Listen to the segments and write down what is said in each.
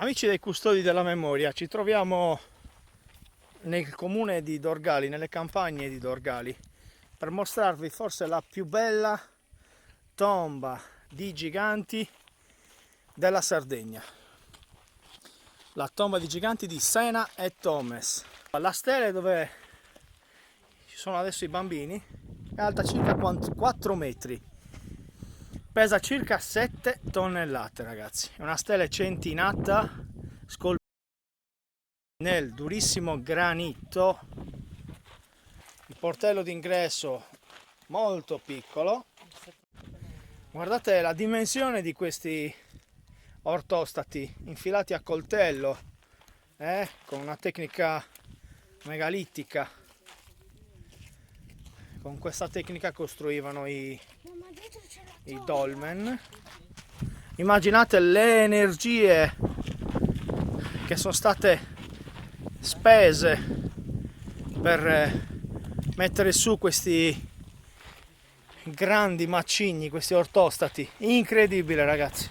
Amici dei Custodi della Memoria, ci troviamo nel comune di Dorgali, nelle campagne di Dorgali, per mostrarvi forse la più bella tomba di giganti della Sardegna. La tomba di giganti di Sena e Tomes. La stele dove ci sono adesso i bambini è alta circa 4 metri. Pesa circa 7 tonnellate, ragazzi. È una stele centinata scolpita nel durissimo granito. Il portello d'ingresso molto piccolo. Guardate la dimensione di questi ortostati infilati a coltello, con una tecnica megalittica. Con questa tecnica costruivano i dolmen. Immaginate le energie che sono state spese per mettere su questi grandi macigni, questi ortostati. Incredibile, ragazzi.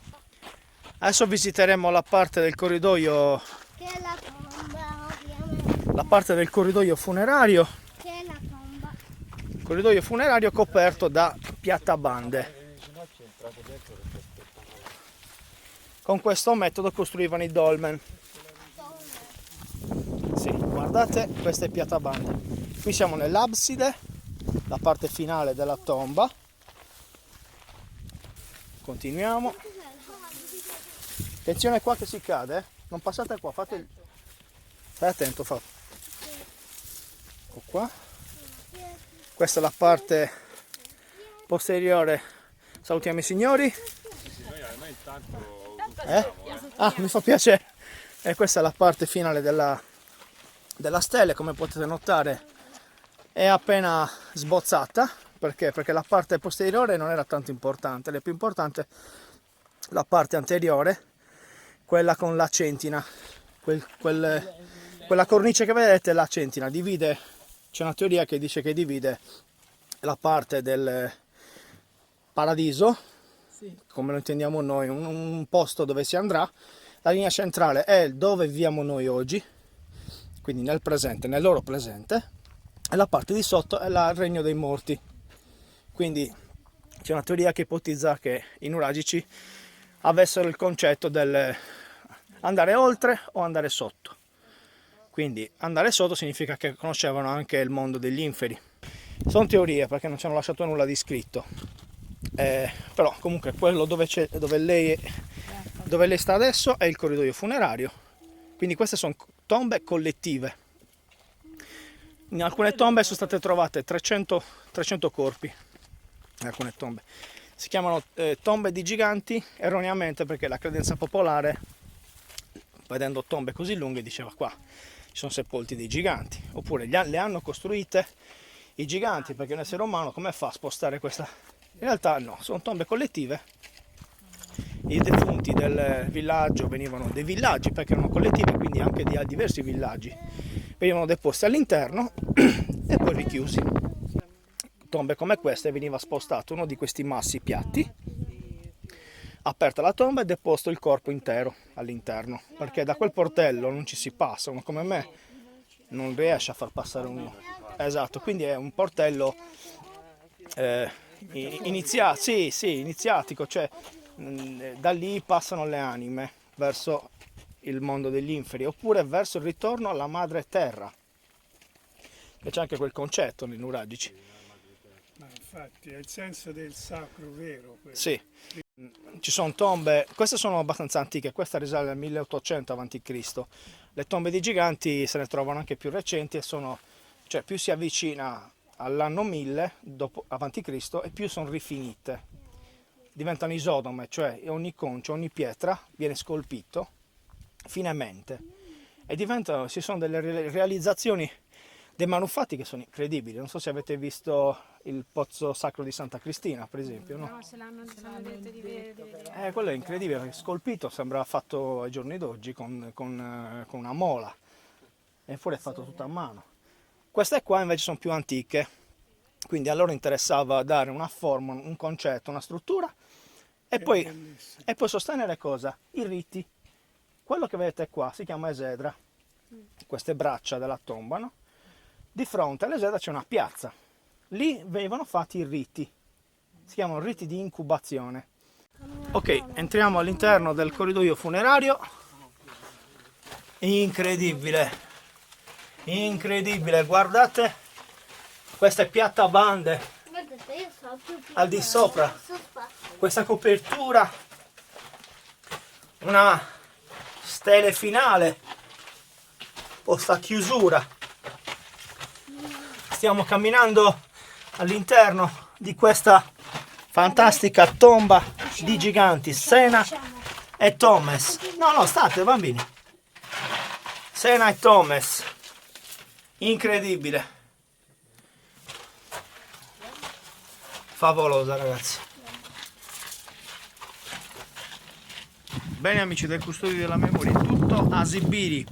Adesso visiteremo la parte del corridoio, Che è la tomba, ovviamente. la parte del corridoio funerario. Che è la tomba. Corridoio funerario coperto da piattabande. Con questo metodo costruivano i dolmen. Sì, guardate queste piattabande. Qui siamo nell'abside, la parte finale della tomba. Continuiamo. Attenzione qua che si cade, non passate qua, fate il... Stai attento, fa. Ecco qua. Questa è la parte posteriore. Salutiamo i signori. Ah, mi fa piacere. E questa è la parte finale della stele, come potete notare è appena sbozzata. Perché? Perché la parte posteriore non era tanto importante, è più importante la parte anteriore, quella con la centina. Quella cornice che vedete è la centina, divide, c'è una teoria che dice che divide la parte del paradiso, come lo intendiamo noi, un posto dove si andrà. La linea centrale è dove viviamo noi oggi, quindi nel presente, nel loro presente, e la parte di sotto è il regno dei morti. Quindi c'è una teoria che ipotizza che i nuragici avessero il concetto del andare oltre o andare sotto. Quindi andare sotto significa che conoscevano anche il mondo degli inferi. Sono teorie perché non ci hanno lasciato nulla di scritto. Però comunque quello dove lei sta adesso è il corridoio funerario. Quindi queste sono tombe collettive. In alcune tombe sono state trovate 300 corpi. In alcune tombe si chiamano tombe di giganti erroneamente perché la credenza popolare, vedendo tombe così lunghe, diceva qua ci sono sepolti dei giganti, oppure le hanno costruite i giganti, perché un essere umano come fa a spostare questa? In realtà no, sono tombe collettive. I defunti del villaggio venivano, dei villaggi perché erano collettive, quindi anche di diversi villaggi, venivano deposti all'interno e poi richiusi. Tombe come queste veniva spostato uno di questi massi piatti, aperta la tomba e deposto il corpo intero all'interno, perché da quel portello non ci si passa. Uno come me non riesce a far passare uno. Esatto, quindi è un portello iniziatico, cioè da lì passano le anime verso il mondo degli inferi, oppure verso il ritorno alla madre terra, e c'è anche quel concetto nei nuragici. Ma infatti è il senso del sacro vero quello. Sì, ci sono tombe, queste sono abbastanza antiche, questa risale al 1800 a.C. Le tombe di giganti se ne trovano anche più recenti e sono, cioè più si avvicina all'anno 1000 dopo a.C. e più sono rifinite. Diventano isodome, cioè ogni concio, ogni pietra viene scolpito finemente e ci sono delle realizzazioni, dei manufatti che sono incredibili. Non so se avete visto il pozzo sacro di Santa Cristina, per esempio, no? No, ce l'hanno detto di vedere. Quello è incredibile, perché scolpito sembra fatto ai giorni d'oggi con una mola, eppure è fatto tutto a mano. Queste qua invece sono più antiche, quindi a loro interessava dare una forma, un concetto, una struttura e poi sostenere cosa? I riti. Quello che vedete qua si chiama esedra, queste braccia della tomba, no? Di fronte all'esedra c'è una piazza, lì venivano fatti i riti, si chiamano riti di incubazione. Ok, entriamo all'interno del corridoio funerario. Incredibile, incredibile, guardate queste piattabande Guardate, io so più al di sopra, questo spazio. questa copertura, una stele finale, posta chiusura. Stiamo camminando all'interno di questa fantastica tomba di giganti, Sena e Thomas. No, state bambini. Sena e Thomas. Incredibile. Favolosa, ragazzi. Bene amici del Custodio della Memoria, è tutto. A Sibiri